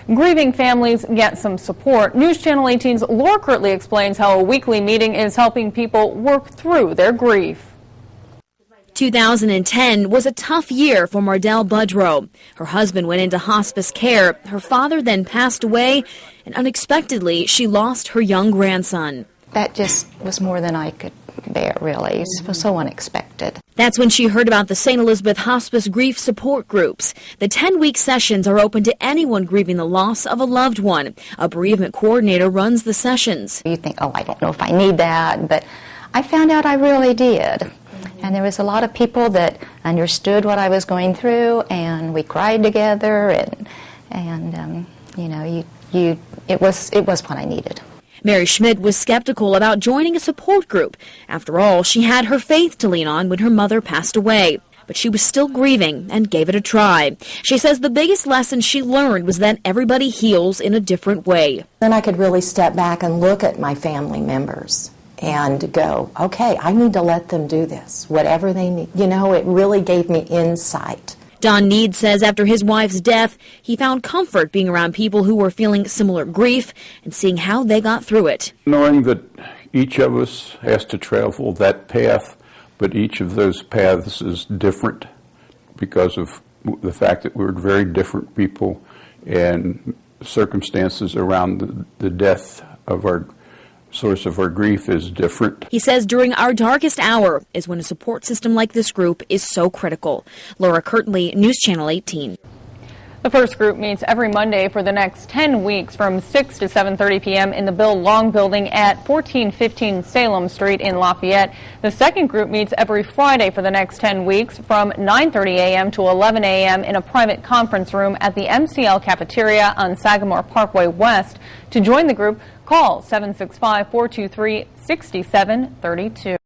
Grieving families get some support. News Channel 18's Laura Kirtley explains how a weekly meeting is helping people work through their grief. 2010 was a tough year for Mardell Budrow. Her husband went into hospice care. Her father then passed away, and unexpectedly, she lost her young grandson. That just was more than I could bear, really. It was so unexpected. That's when she heard about the St. Elizabeth Hospice Grief Support Groups. The 10-week sessions are open to anyone grieving the loss of a loved one. A bereavement coordinator runs the sessions. You think, oh, I don't know if I need that, but I found out I really did. And there was a lot of people that understood what I was going through, and we cried together, and you know, it was what I needed. Mary Schmidt was skeptical about joining a support group. After all, she had her faith to lean on when her mother passed away. But she was still grieving and gave it a try. She says the biggest lesson she learned was that everybody heals in a different way. Then I could really step back and look at my family members and go, okay, I need to let them do this, whatever they need. You know, it really gave me insight. Don Need says after his wife's death, he found comfort being around people who were feeling similar grief and seeing how they got through it. Knowing that each of us has to travel that path, but each of those paths is different because of the fact that we're very different people, and circumstances around the death of our source of our grief is different. He says during our darkest hour is when a support system like this group is so critical. Laura Kirtley, News Channel 18. The first group meets every Monday for the next 10 weeks from 6 to 7:30 p.m. in the Bill Long Building at 1415 Salem Street in Lafayette. The second group meets every Friday for the next 10 weeks from 9:30 a.m. to 11 a.m. in a private conference room at the MCL Cafeteria on Sagamore Parkway West. To join the group, call 765-423-6732.